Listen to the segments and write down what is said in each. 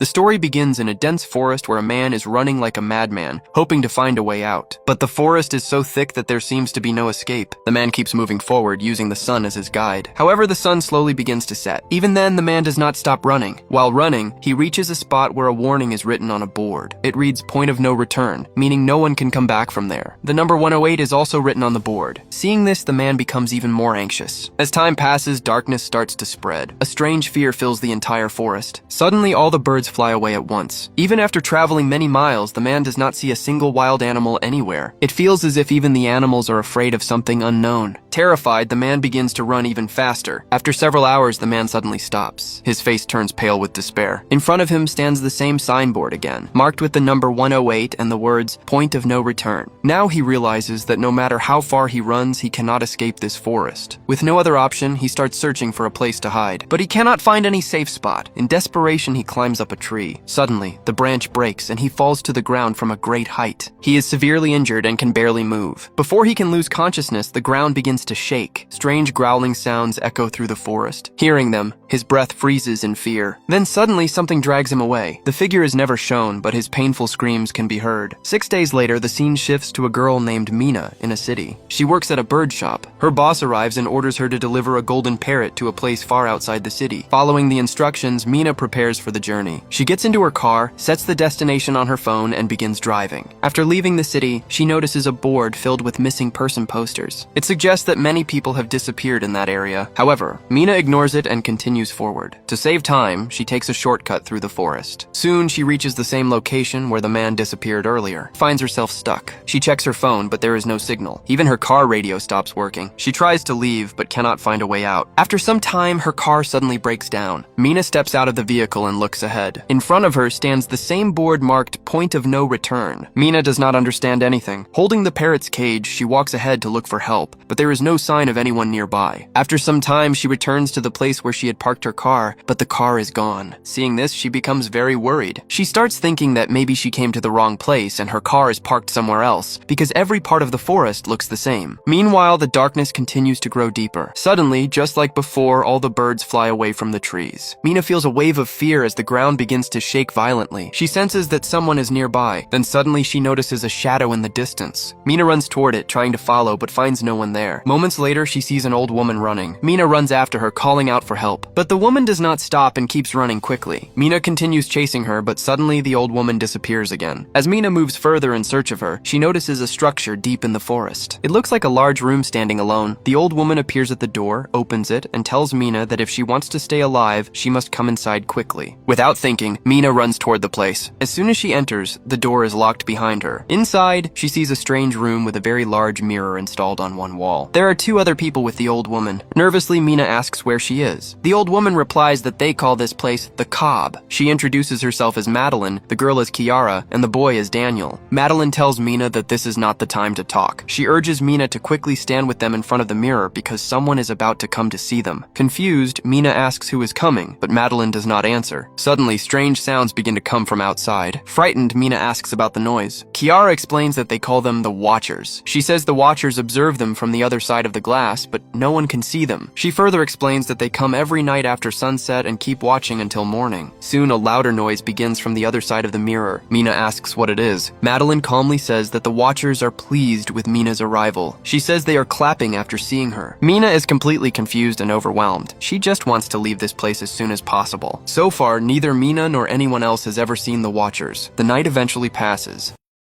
The story begins in a dense forest where a man is running like a madman, hoping to find a way out. But the forest is so thick that there seems to be no escape. The man keeps moving forward, using the sun as his guide. However, the sun slowly begins to set. Even then, the man does not stop running. While running, he reaches a spot where a warning is written on a board. It reads "Point of no return," meaning no one can come back from there. The number 108 is also written on the board. Seeing this, the man becomes even more anxious. As time passes, darkness starts to spread. A strange fear fills the entire forest. Suddenly, all the birds fly away at once. Even after traveling many miles, the man does not see a single wild animal anywhere. It feels as if even the animals are afraid of something unknown. Terrified, the man begins to run even faster. After several hours, the man suddenly stops. His face turns pale with despair. In front of him stands the same signboard again, marked with the number 108 and the words "Point of no return." Now he realizes that no matter how far he runs, he cannot escape this forest. With no other option, he starts searching for a place to hide. But he cannot find any safe spot. In desperation, he climbs up a tree. Suddenly, the branch breaks and he falls to the ground from a great height. He is severely injured and can barely move. Before he can lose consciousness, the ground begins to shake. Strange growling sounds echo through the forest. Hearing them, his breath freezes in fear. Then suddenly, something drags him away. The figure is never shown, but his painful screams can be heard. 6 days later, the scene shifts to a girl named Mina in a city. She works at a bird shop. Her boss arrives and orders her to deliver a golden parrot to a place far outside the city. Following the instructions, Mina prepares for the journey. She gets into her car, sets the destination on her phone, and begins driving. After leaving the city, she notices a board filled with missing person posters. It suggests that many people have disappeared in that area. However, Mina ignores it and continues forward. To save time, she takes a shortcut through the forest. Soon, she reaches the same location where the man disappeared earlier. Finds herself stuck. She checks her phone, but there is no signal. Even her car radio stops working. She tries to leave, but cannot find a way out. After some time, her car suddenly breaks down. Mina steps out of the vehicle and looks ahead. In front of her stands the same board marked "Point of no return." Mina does not understand anything. Holding the parrot's cage, she walks ahead to look for help, but there is no sign of anyone nearby. After some time, she returns to the place where she had parked her car, but the car is gone. Seeing this, she becomes very worried. She starts thinking that maybe she came to the wrong place and her car is parked somewhere else, because every part of the forest looks the same. Meanwhile, the darkness continues to grow deeper. Suddenly, just like before, all the birds fly away from the trees. Mina feels a wave of fear as the ground begins to shake violently. She senses that someone is nearby. Then suddenly she notices a shadow in the distance. Mina runs toward it, trying to follow, but finds no one there. Moments later, she sees an old woman running. Mina runs after her, calling out for help. But the woman does not stop and keeps running quickly. Mina continues chasing her, but suddenly the old woman disappears again. As Mina moves further in search of her, she notices a structure deep in the forest. It looks like a large room standing alone. The old woman appears at the door, opens it, and tells Mina that if she wants to stay alive, she must come inside quickly. Without thinking, Mina runs toward the place. As soon as she enters, the door is locked behind her. Inside, she sees a strange room with a very large mirror installed on one wall. There are 2 other people with the old woman. Nervously, Mina asks where she is. The old woman replies that they call this place the Cobb. She introduces herself as Madeline, the girl as Kiara, and the boy as Daniel. Madeline tells Mina that this is not the time to talk. She urges Mina to quickly stand with them in front of the mirror because someone is about to come to see them. Confused, Mina asks who is coming, but Madeline does not answer. Suddenly, strange sounds begin to come from outside. Frightened, Mina asks about the noise. Kiara explains that they call them the Watchers. She says the Watchers observe them from the other side of the glass, but no one can see them. She further explains that they come every night after sunset and keep watching until morning. Soon, a louder noise begins from the other side of the mirror. Mina asks what it is. Madeline calmly says that the Watchers are pleased with Mina's arrival. She says they are clapping after seeing her. Mina is completely confused and overwhelmed. She just wants to leave this place as soon as possible. So far, neither Mina nor anyone else has ever seen the Watchers. The night eventually passes.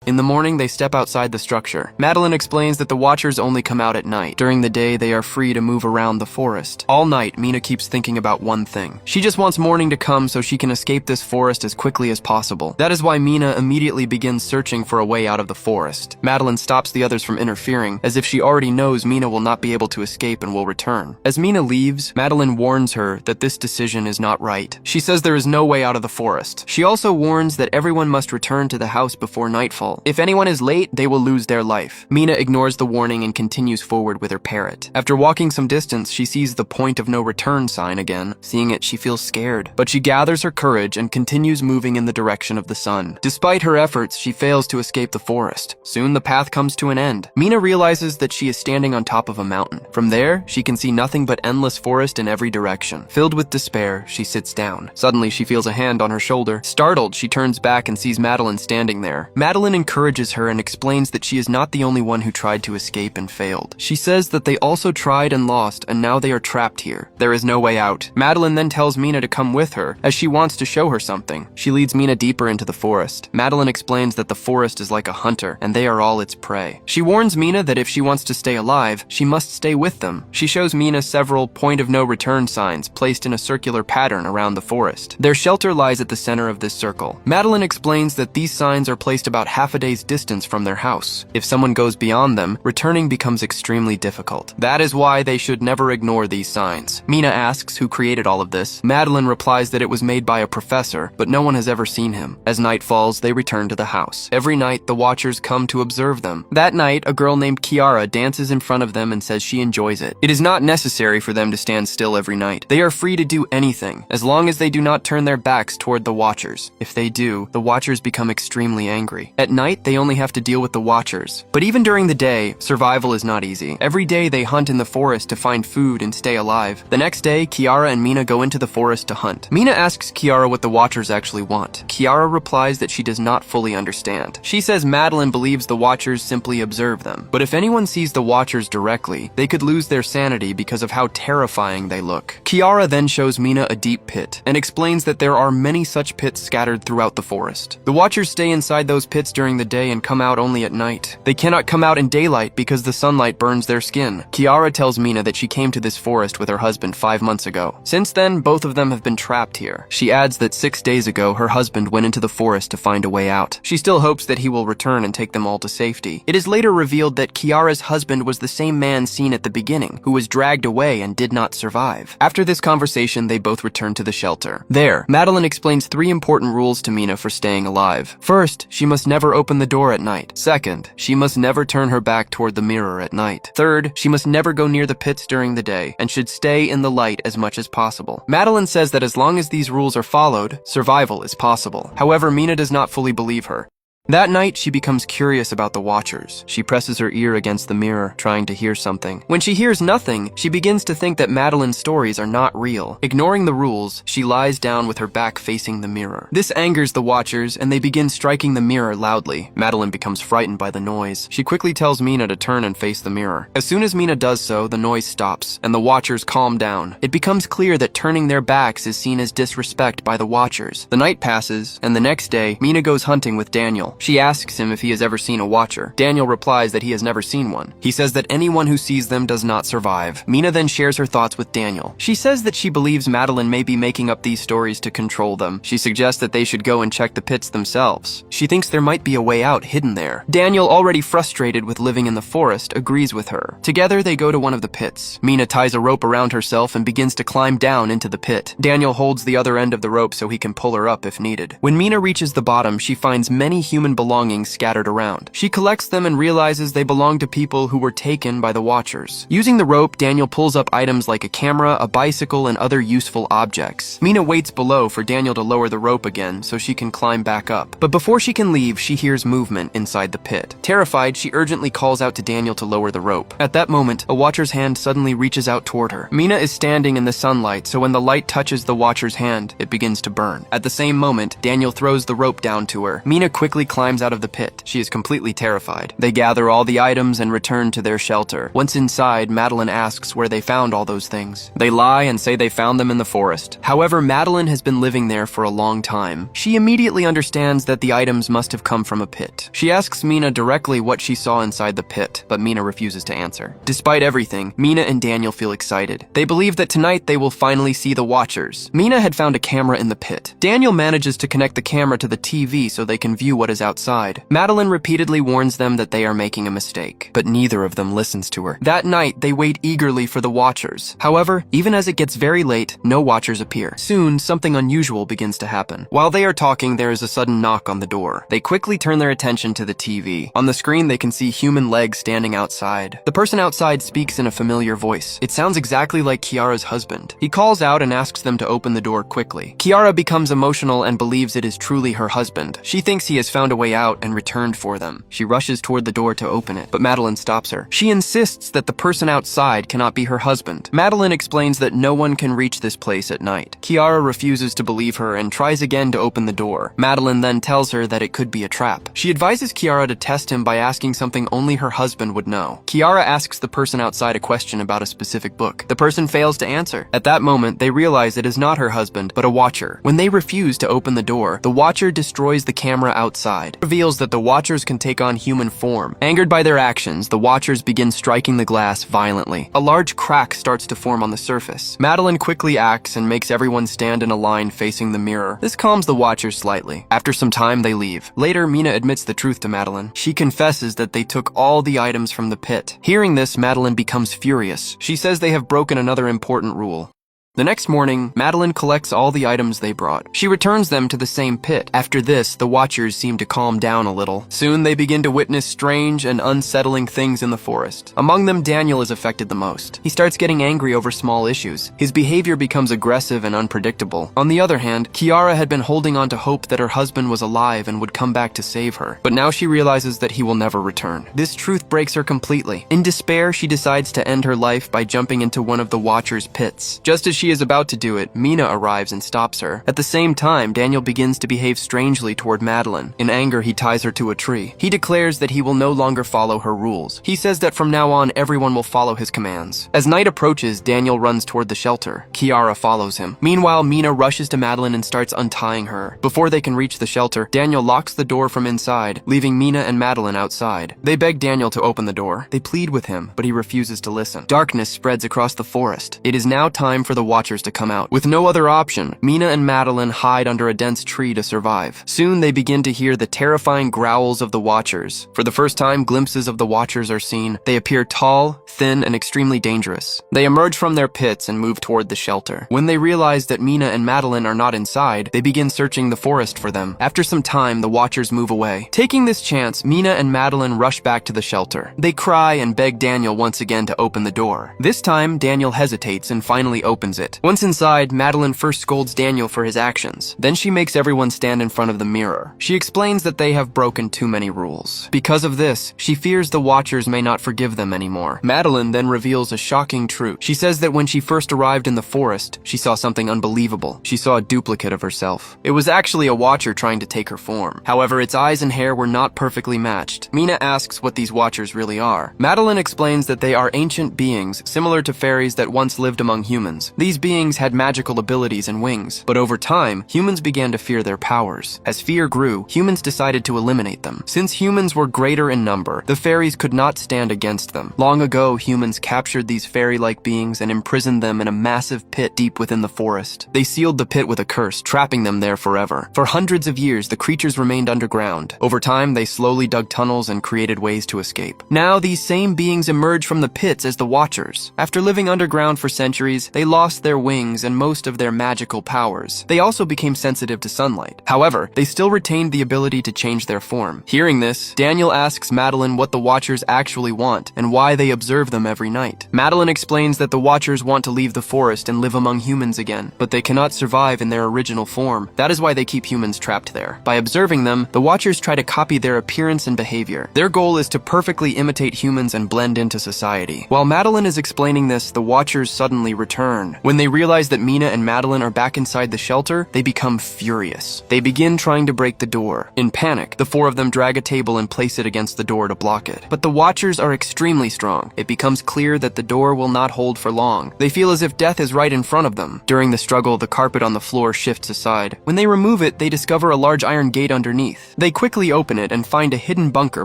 In the morning, they step outside the structure. Madeline explains that the Watchers only come out at night. During the day, they are free to move around the forest. All night, Mina keeps thinking about one thing. She just wants morning to come so she can escape this forest as quickly as possible. That is why Mina immediately begins searching for a way out of the forest. Madeline stops the others from interfering, as if she already knows Mina will not be able to escape and will return. As Mina leaves, Madeline warns her that this decision is not right. She says there is no way out of the forest. She also warns that everyone must return to the house before nightfall, careful. If anyone is late, they will lose their life. Mina ignores the warning and continues forward with her parrot. After walking some distance, she sees the point of no return sign again. Seeing it, she feels scared, but she gathers her courage and continues moving in the direction of the sun. Despite her efforts, she fails to escape the forest. Soon the path comes to an end. Mina realizes that she is standing on top of a mountain. From there, she can see nothing but endless forest in every direction. Filled with despair, she sits down. Suddenly, she feels a hand on her shoulder. Startled, she turns back and sees Madeline standing there. Madeline encourages her and explains that she is not the only one who tried to escape and failed. She says that they also tried and lost, and now they are trapped here. There is no way out. Madeline then tells Mina to come with her, as she wants to show her something. She leads Mina deeper into the forest. Madeline explains that the forest is like a hunter, and they are all its prey. She warns Mina that if she wants to stay alive, she must stay with them. She shows Mina several point-of-no-return signs placed in a circular pattern around the forest. Their shelter lies at the center of this circle. Madeline explains that these signs are placed about half a day's distance from their house. If someone goes beyond them, returning becomes extremely difficult. That is why they should never ignore these signs. Mina asks who created all of this. Madeline replies that it was made by a professor, but no one has ever seen him. As night falls, they return to the house. Every night, the Watchers come to observe them. That night, a girl named Kiara dances in front of them and says she enjoys it. It is not necessary for them to stand still every night. They are free to do anything, as long as they do not turn their backs toward the Watchers. If they do, the Watchers become extremely angry. At night, they only have to deal with the Watchers. But even during the day, survival is not easy. Every day, they hunt in the forest to find food and stay alive. The next day, Kiara and Mina go into the forest to hunt. Mina asks Kiara what the Watchers actually want. Kiara replies that she does not fully understand. She says Madeline believes the Watchers simply observe them. But if anyone sees the Watchers directly, they could lose their sanity because of how terrifying they look. Kiara then shows Mina a deep pit and explains that there are many such pits scattered throughout the forest. The Watchers stay inside those pits during the day and come out only at night. They cannot come out in daylight because the sunlight burns their skin. Kiara tells Mina that she came to this forest with her husband 5 months ago. Since then, both of them have been trapped here. She adds that 6 days ago, her husband went into the forest to find a way out. She still hopes that he will return and take them all to safety. It is later revealed that Kiara's husband was the same man seen at the beginning, who was dragged away and did not survive. After this conversation, they both return to the shelter. There, Madeline explains 3 important rules to Mina for staying alive. First, she must never open the door at night. Second, she must never turn her back toward the mirror at night. Third, she must never go near the pits during the day and should stay in the light as much as possible. Madeline says that as long as these rules are followed, survival is possible. However, Mina does not fully believe her. That night, she becomes curious about the Watchers. She presses her ear against the mirror, trying to hear something. When she hears nothing, she begins to think that Madeline's stories are not real. Ignoring the rules, she lies down with her back facing the mirror. This angers the Watchers, and they begin striking the mirror loudly. Madeline becomes frightened by the noise. She quickly tells Mina to turn and face the mirror. As soon as Mina does so, the noise stops, and the Watchers calm down. It becomes clear that turning their backs is seen as disrespect by the Watchers. The night passes, and the next day, Mina goes hunting with Daniel. She asks him if he has ever seen a Watcher. Daniel replies that he has never seen one. He says that anyone who sees them does not survive. Mina then shares her thoughts with Daniel. She says that she believes Madeline may be making up these stories to control them. She suggests that they should go and check the pits themselves. She thinks there might be a way out hidden there. Daniel, already frustrated with living in the forest, agrees with her. Together, they go to one of the pits. Mina ties a rope around herself and begins to climb down into the pit. Daniel holds the other end of the rope so he can pull her up if needed. When Mina reaches the bottom, she finds many human belongings scattered around. She collects them and realizes they belong to people who were taken by the Watchers. Using the rope, Daniel pulls up items like a camera, a bicycle, and other useful objects. Mina waits below for Daniel to lower the rope again so she can climb back up. But before she can leave, she hears movement inside the pit. Terrified, she urgently calls out to Daniel to lower the rope. At that moment, a Watcher's hand suddenly reaches out toward her. Mina is standing in the sunlight, so when the light touches the Watcher's hand, it begins to burn. At the same moment, Daniel throws the rope down to her. Mina quickly climbs out of the pit. She is completely terrified. They gather all the items and return to their shelter. Once inside, Madeline asks where they found all those things. They lie and say they found them in the forest. However, Madeline has been living there for a long time. She immediately understands that the items must have come from a pit. She asks Mina directly what she saw inside the pit, but Mina refuses to answer. Despite everything, Mina and Daniel feel excited. They believe that tonight they will finally see the Watchers. Mina had found a camera in the pit. Daniel manages to connect the camera to the TV so they can view what is outside. Madeline repeatedly warns them that they are making a mistake, but neither of them listens to her. That night, they wait eagerly for the Watchers. However, even as it gets very late, no Watchers appear. Soon, something unusual begins to happen. While they are talking, there is a sudden knock on the door. They quickly turn their attention to the TV. On the screen, they can see human legs standing outside. The person outside speaks in a familiar voice. It sounds exactly like Kiara's husband. He calls out and asks them to open the door quickly. Kiara becomes emotional and believes it is truly her husband. She thinks he has found a way out and returned for them. She rushes toward the door to open it, but Madeline stops her. She insists that the person outside cannot be her husband. Madeline explains that no one can reach this place at night. Kiara refuses to believe her and tries again to open the door. Madeline then tells her that it could be a trap. She advises Kiara to test him by asking something only her husband would know. Kiara asks the person outside a question about a specific book. The person fails to answer. At that moment, they realize it is not her husband, but a Watcher. When they refuse to open the door, the Watcher destroys the camera outside. It reveals that the Watchers can take on human form. Angered by their actions, the Watchers begin striking the glass violently. A large crack starts to form on the surface. Madeline quickly acts and makes everyone stand in a line facing the mirror. This calms the Watchers slightly. After some time, they leave. Later, Mina admits the truth to Madeline. She confesses that they took all the items from the pit. Hearing this, Madeline becomes furious. She says they have broken another important rule. The next morning, Madeline collects all the items they brought. She returns them to the same pit. After this, the Watchers seem to calm down a little. Soon, they begin to witness strange and unsettling things in the forest. Among them, Daniel is affected the most. He starts getting angry over small issues. His behavior becomes aggressive and unpredictable. On the other hand, Kiara had been holding on to hope that her husband was alive and would come back to save her. But now she realizes that he will never return. This truth breaks her completely. In despair, she decides to end her life by jumping into one of the Watchers' pits. Just as she is about to do it, Mina arrives and stops her. At the same time, Daniel begins to behave strangely toward Madeline. In anger, he ties her to a tree. He declares that he will no longer follow her rules. He says that from now on, everyone will follow his commands. As night approaches, Daniel runs toward the shelter. Kiara follows him. Meanwhile, Mina rushes to Madeline and starts untying her. Before they can reach the shelter, Daniel locks the door from inside, leaving Mina and Madeline outside. They beg Daniel to open the door. They plead with him, but he refuses to listen. Darkness spreads across the forest. It is now time for the Watchers to come out. With no other option, Mina and Madeline hide under a dense tree to survive. Soon they begin to hear the terrifying growls of the Watchers. For the first time, glimpses of the Watchers are seen. They appear tall, thin, and extremely dangerous. They emerge from their pits and move toward the shelter. When they realize that Mina and Madeline are not inside, they begin searching the forest for them. After some time, the Watchers move away. Taking this chance, Mina and Madeline rush back to the shelter. They cry and beg Daniel once again to open the door. This time, Daniel hesitates and finally opens it. Once inside, Madeline first scolds Daniel for his actions. Then she makes everyone stand in front of the mirror. She explains that they have broken too many rules. Because of this, she fears the Watchers may not forgive them anymore. Madeline then reveals a shocking truth. She says that when she first arrived in the forest, she saw something unbelievable. She saw a duplicate of herself. It was actually a Watcher trying to take her form. However, its eyes and hair were not perfectly matched. Mina asks what these Watchers really are. Madeline explains that they are ancient beings similar to fairies that once lived among humans. These beings had magical abilities and wings, but over time, humans began to fear their powers. As fear grew, humans decided to eliminate them. Since humans were greater in number, the fairies could not stand against them. Long ago, humans captured these fairy-like beings and imprisoned them in a massive pit deep within the forest. They sealed the pit with a curse, trapping them there forever. For hundreds of years, the creatures remained underground. Over time, they slowly dug tunnels and created ways to escape. Now, these same beings emerge from the pits as the Watchers. After living underground for centuries, they lost their wings and most of their magical powers. They also became sensitive to sunlight. However, they still retained the ability to change their form. Hearing this, Daniel asks Madeline what the Watchers actually want and why they observe them every night. Madeline explains that the Watchers want to leave the forest and live among humans again, but they cannot survive in their original form. That is why they keep humans trapped there. By observing them, the Watchers try to copy their appearance and behavior. Their goal is to perfectly imitate humans and blend into society. While Madeline is explaining this, the Watchers suddenly return. When they realize that Mina and Madeline are back inside the shelter, they become furious. They begin trying to break the door. In panic, the four of them drag a table and place it against the door to block it. But the Watchers are extremely strong. It becomes clear that the door will not hold for long. They feel as if death is right in front of them. During the struggle, the carpet on the floor shifts aside. When they remove it, they discover a large iron gate underneath. They quickly open it and find a hidden bunker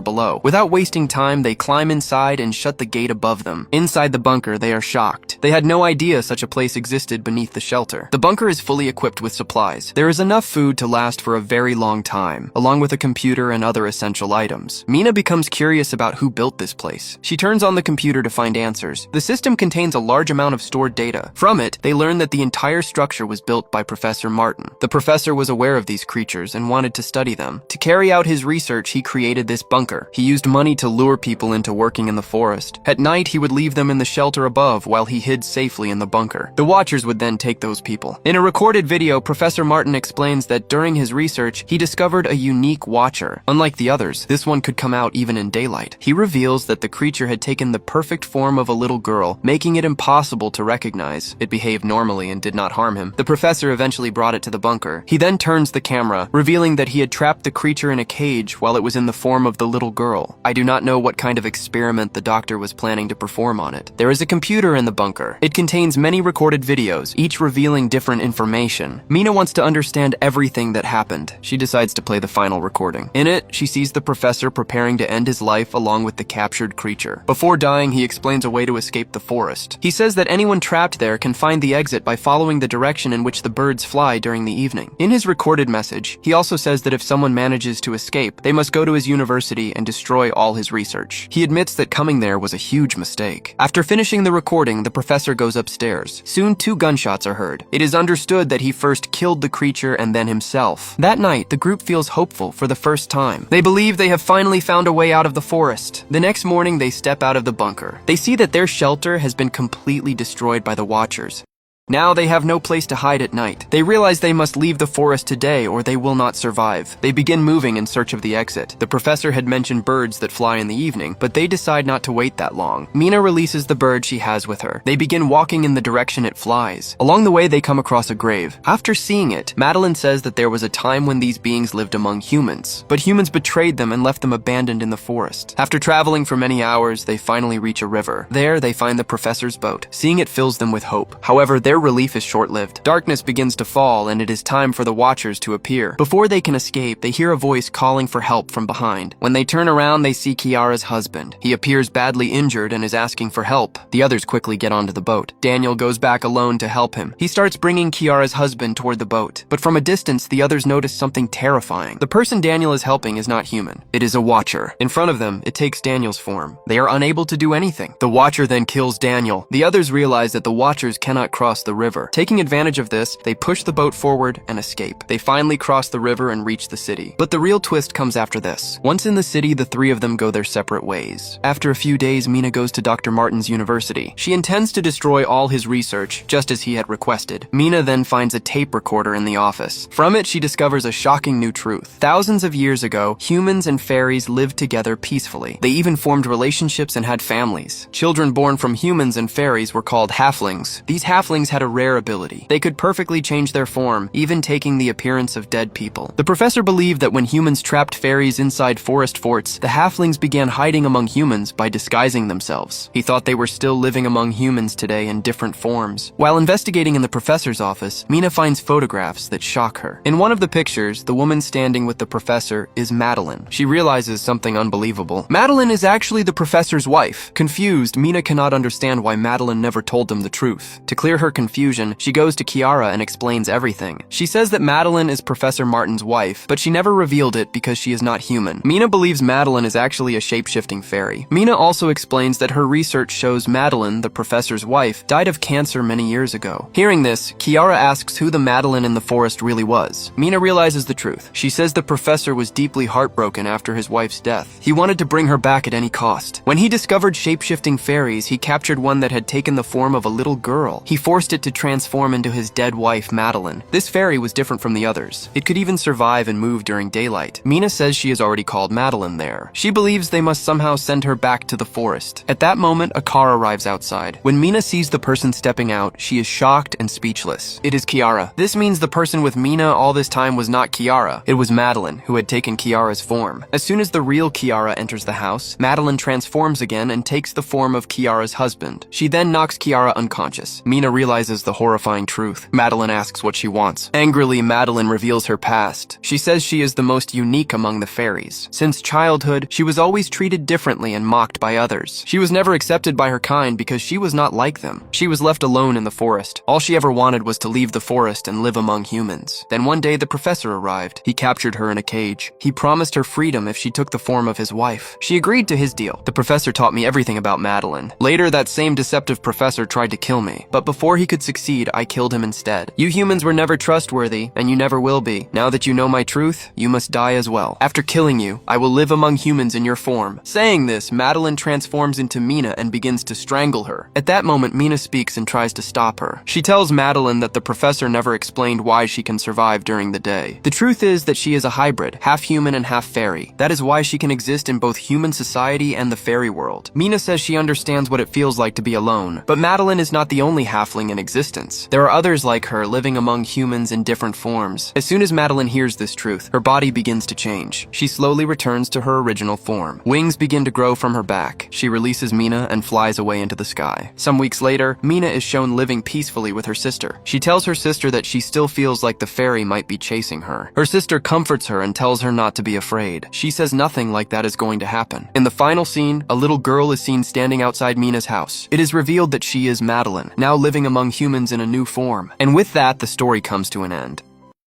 below. Without wasting time, they climb inside and shut the gate above them. Inside the bunker, they are shocked. They had no idea such a place place existed beneath the shelter. The bunker is fully equipped with supplies. There is enough food to last for a very long time, along with a computer and other essential items. Mina becomes curious about who built this place. She turns on the computer to find answers. The system contains a large amount of stored data. From it, they learn that the entire structure was built by Professor Martin. The professor was aware of these creatures and wanted to study them. To carry out his research, he created this bunker. He used money to lure people into working in the forest. At night, he would leave them in the shelter above while he hid safely in the bunker. The Watchers would then take those people. In a recorded video, Professor Martin explains that during his research, he discovered a unique Watcher. Unlike the others, this one could come out even in daylight. He reveals that the creature had taken the perfect form of a little girl, making it impossible to recognize. It behaved normally and did not harm him. The professor eventually brought it to the bunker. He then turns the camera, revealing that he had trapped the creature in a cage while it was in the form of the little girl. I do not know what kind of experiment the doctor was planning to perform on it. There is a computer in the bunker. It contains many recorded videos, each revealing different information. Mina wants to understand everything that happened. She decides to play the final recording. In it, she sees the professor preparing to end his life along with the captured creature. Before dying, he explains a way to escape the forest. He says that anyone trapped there can find the exit by following the direction in which the birds fly during the evening. In his recorded message, he also says that if someone manages to escape, they must go to his university and destroy all his research. He admits that coming there was a huge mistake. After finishing the recording, the professor goes upstairs. Soon 2 gunshots are heard. It is understood that he first killed the creature and then himself. That night, the group feels hopeful for the first time. They believe they have finally found a way out of the forest. The next morning, they step out of the bunker. They see that their shelter has been completely destroyed by the Watchers. Now they have no place to hide at night. They realize they must leave the forest today or they will not survive. They begin moving in search of the exit. The professor had mentioned birds that fly in the evening, but they decide not to wait that long. Mina releases the bird she has with her. They begin walking in the direction it flies. Along the way, they come across a grave. After seeing it, Madeline says that there was a time when these beings lived among humans, but humans betrayed them and left them abandoned in the forest. After traveling for many hours, they finally reach a river. There, they find the professor's boat. Seeing it fills them with hope. However, their relief is short-lived. Darkness begins to fall, and it is time for the Watchers to appear. Before they can escape, they hear a voice calling for help from behind. When they turn around, they see Kiara's husband. He appears badly injured and is asking for help. The others quickly get onto the boat. Daniel goes back alone to help him. He starts bringing Kiara's husband toward the boat, but from a distance, the others notice something terrifying. The person Daniel is helping is not human. It is a Watcher. In front of them, it takes Daniel's form. They are unable to do anything. The Watcher then kills Daniel. The others realize that the Watchers cannot cross the river. Taking advantage of this, they push the boat forward and escape. They finally cross the river and reach the city. But the real twist comes after this. Once in the city, the 3 of them go their separate ways. After a few days, Mina goes to Dr. Martin's university. She intends to destroy all his research, just as he had requested. Mina then finds a tape recorder in the office. From it, she discovers a shocking new truth. Thousands of years ago, humans and fairies lived together peacefully. They even formed relationships and had families. Children born from humans and fairies were called halflings. These halflings had a rare ability. They could perfectly change their form, even taking the appearance of dead people. The professor believed that when humans trapped fairies inside forest forts, the halflings began hiding among humans by disguising themselves. He thought they were still living among humans today in different forms. While investigating in the professor's office, Mina finds photographs that shock her. In one of the pictures, the woman standing with the professor is Madeline. She realizes something unbelievable. Madeline is actually the professor's wife. Confused, Mina cannot understand why Madeline never told them the truth. To clear her confusion, she goes to Kiara and explains everything. She says that Madeline is Professor Martin's wife, but she never revealed it because she is not human. Mina believes Madeline is actually a shape-shifting fairy. Mina also explains that her research shows Madeline, the professor's wife, died of cancer many years ago. Hearing this, Kiara asks who the Madeline in the forest really was. Mina realizes the truth. She says the professor was deeply heartbroken after his wife's death. He wanted to bring her back at any cost. When he discovered shape-shifting fairies, he captured one that had taken the form of a little girl. He forced it to transform into his dead wife, Madeline. This fairy was different from the others. It could even survive and move during daylight. Mina says she has already called Madeline there. She believes they must somehow send her back to the forest. At that moment, a car arrives outside. When Mina sees the person stepping out, she is shocked and speechless. It is Kiara. This means the person with Mina all this time was not Kiara. It was Madeline, who had taken Kiara's form. As soon as the real Kiara enters the house, Madeline transforms again and takes the form of Kiara's husband. She then knocks Kiara unconscious. Mina realizes realizes the horrifying truth. Madeline asks what she wants. Angrily, Madeline reveals her past. She says she is the most unique among the fairies. Since childhood, she was always treated differently and mocked by others. She was never accepted by her kind because she was not like them. She was left alone in the forest. All she ever wanted was to leave the forest and live among humans. Then one day the professor arrived. He captured her in a cage. He promised her freedom if she took the form of his wife. She agreed to his deal. The professor taught me everything about Madeline. Later, that same deceptive professor tried to kill me, but before he could succeed, I killed him instead. You humans were never trustworthy, and you never will be. Now that you know my truth, you must die as well. After killing you, I will live among humans in your form. Saying this, Madeline transforms into Mina and begins to strangle her. At that moment, Mina speaks and tries to stop her. She tells Madeline that the professor never explained why she can survive during the day. The truth is that she is a hybrid, half human and half fairy. That is why she can exist in both human society and the fairy world. Mina says she understands what it feels like to be alone, but Madeline is not the only halfling in existence. There are others like her living among humans in different forms. As soon as Madeline hears this truth, her body begins to change. She slowly returns to her original form. Wings begin to grow from her back. She releases Mina and flies away into the sky. Some weeks later, Mina is shown living peacefully with her sister. She tells her sister that she still feels like the fairy might be chasing her. Her sister comforts her and tells her not to be afraid. She says nothing like that is going to happen. In the final scene, a little girl is seen standing outside Mina's house. It is revealed that she is Madeline, now living among humans in a new form. And with that, the story comes to an end.